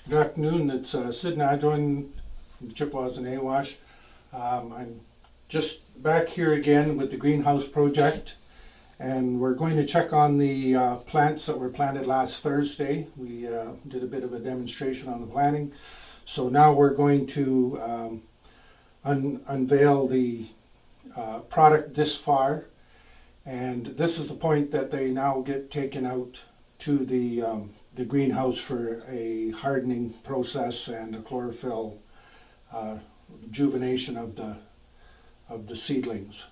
Good afternoon, it's Sid Nadjiwon from Chippewas and Nawash. I'm just back here again with the greenhouse project, and we're going to check on the plants that were planted last Thursday. We did a bit of a demonstration on the planting, so now we're going to unveil the product this far, and this is the point that they now get taken out to the greenhouse for a hardening process and a chlorophyll rejuvenation of the seedlings.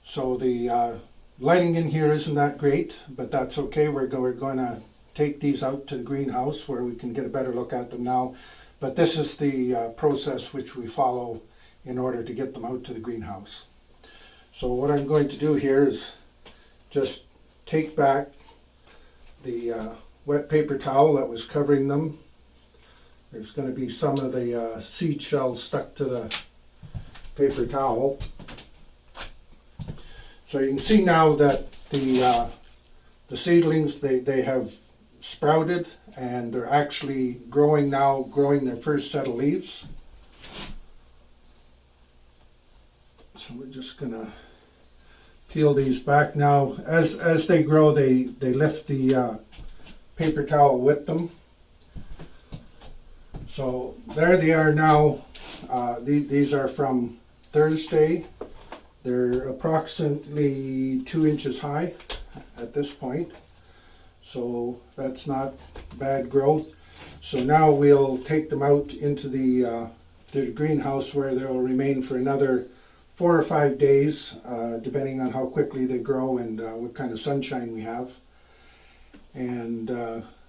So the lighting in here isn't that great, but that's okay. We're going to take these out to the greenhouse where we can get a better look at them now. But this is the process which we follow in order to get them out to the greenhouse. So what I'm going to do here is just take back the wet paper towel that was covering them. There's going to be some of the seed shells stuck to the paper towel. So you can see now that the seedlings, they have sprouted and they're actually growing now, growing their first set of leaves. So we're just going to peel these back now. As they grow, they lift the paper towel with them. So there they are now. These are from Thursday. They're approximately 2 inches high at this point. So that's not bad growth. So now we'll take them out into the greenhouse where they'll remain for another 4 or 5 days, depending on how quickly they grow and what kind of sunshine we have. And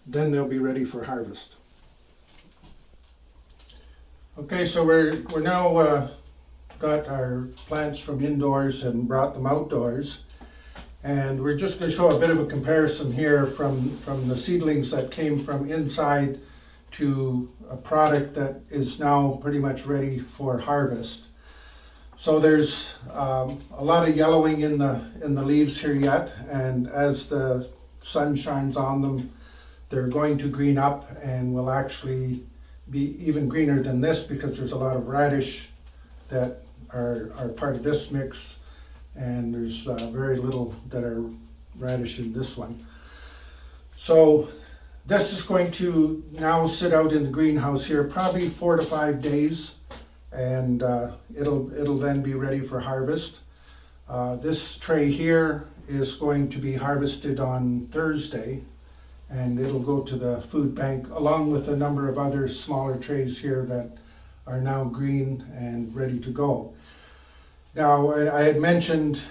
then they'll be ready for harvest. Okay, so we're now got our plants from indoors and brought them outdoors, and we're just going to show a bit of a comparison here from the seedlings that came from inside to a product that is now pretty much ready for harvest. So there's a lot of yellowing in the leaves here yet, and as the sun shines on them, they're going to green up and will actually be even greener than this because there's a lot of radish that are part of this mix, and there's very little that are radish in this one. So this is going to now sit out in the greenhouse here probably 4 to 5 days, and it'll then be ready for harvest. This tray here is going to be harvested on Thursday, and it'll go to the food bank along with a number of other smaller trays here that are now green and ready to go. Now, I had mentioned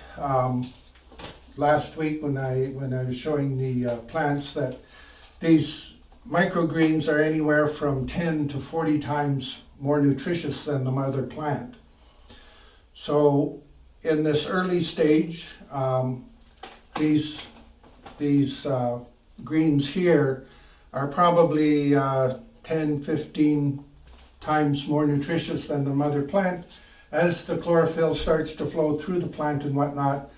last week when I was showing the plants that these microgreens are anywhere from 10 to 40 times more nutritious than the mother plant. So in this early stage, these greens here are probably 10, 15 times more nutritious than the mother plant. As the chlorophyll starts to flow through the plant and whatnot,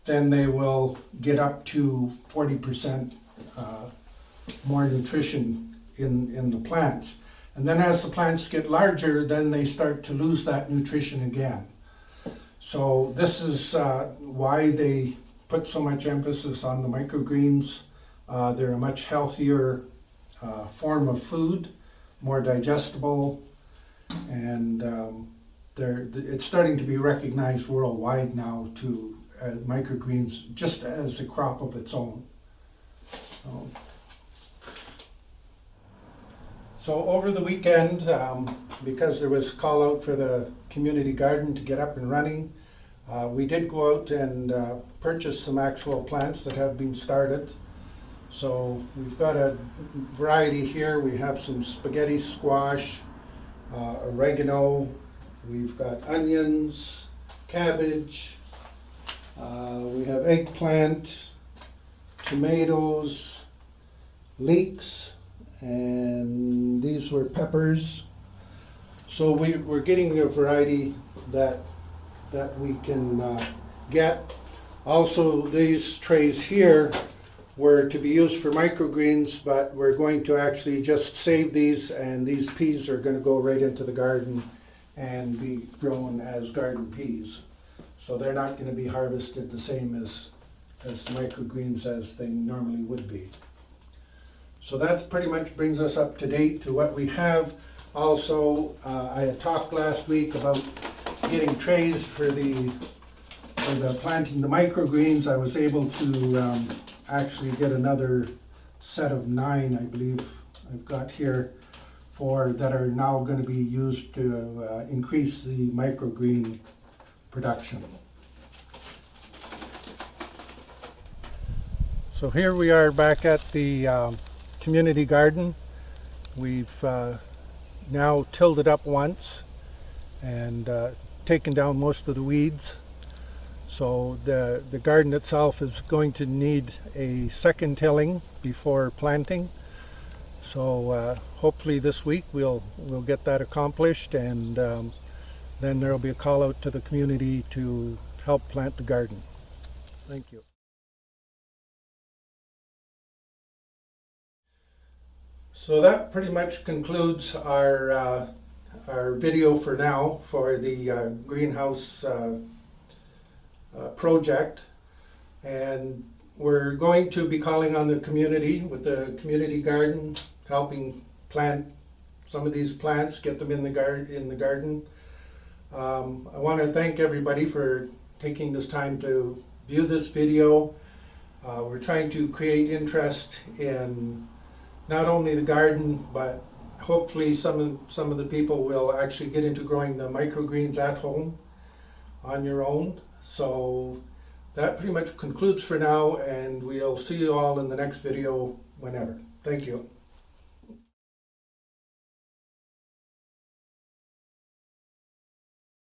then they will get up to 40% more nutrition in the plants. And then as the plants get larger, then they start to lose that nutrition again. So this is why they put so much emphasis on the microgreens. They're a much healthier form of food, more digestible, and it's starting to be recognized worldwide now to microgreens just as a crop of its own. So over the weekend, because there was call out for the community garden to get up and running, we did go out and purchase some actual plants that have been started. So we've got a variety here. We have some spaghetti squash, oregano, we've got onions, cabbage, we have eggplant, tomatoes, leeks, and these were peppers. So we're getting a variety that we can get. Also, these trays here were to be used for microgreens, but we're going to actually just save these, and these peas are going to go right into the garden and be grown as garden peas. So they're not going to be harvested the same as microgreens as they normally would be. So that pretty much brings us up to date to what we have. Also, I had talked last week about getting trays for the planting the microgreens. I was able to actually get another set of 9, I believe I've got here, that are now going to be used to increase the microgreen production. So here we are back at the community garden. We've now tilled it up once and taken down most of the weeds. So the garden itself is going to need a second tilling before planting. So hopefully this week we'll get that accomplished, and then there'll be a call out to the community to help plant the garden. Thank you. So that pretty much concludes our video for now for the greenhouse project, and we're going to be calling on the community with the community garden, helping plant some of these plants, get them in the garden. I want to thank everybody for taking this time to view this video. We're trying to create interest in not only the garden, but hopefully some of the people will actually get into growing the microgreens at home on your own. So that pretty much concludes for now, and we'll see you all in the next video whenever. Thank you.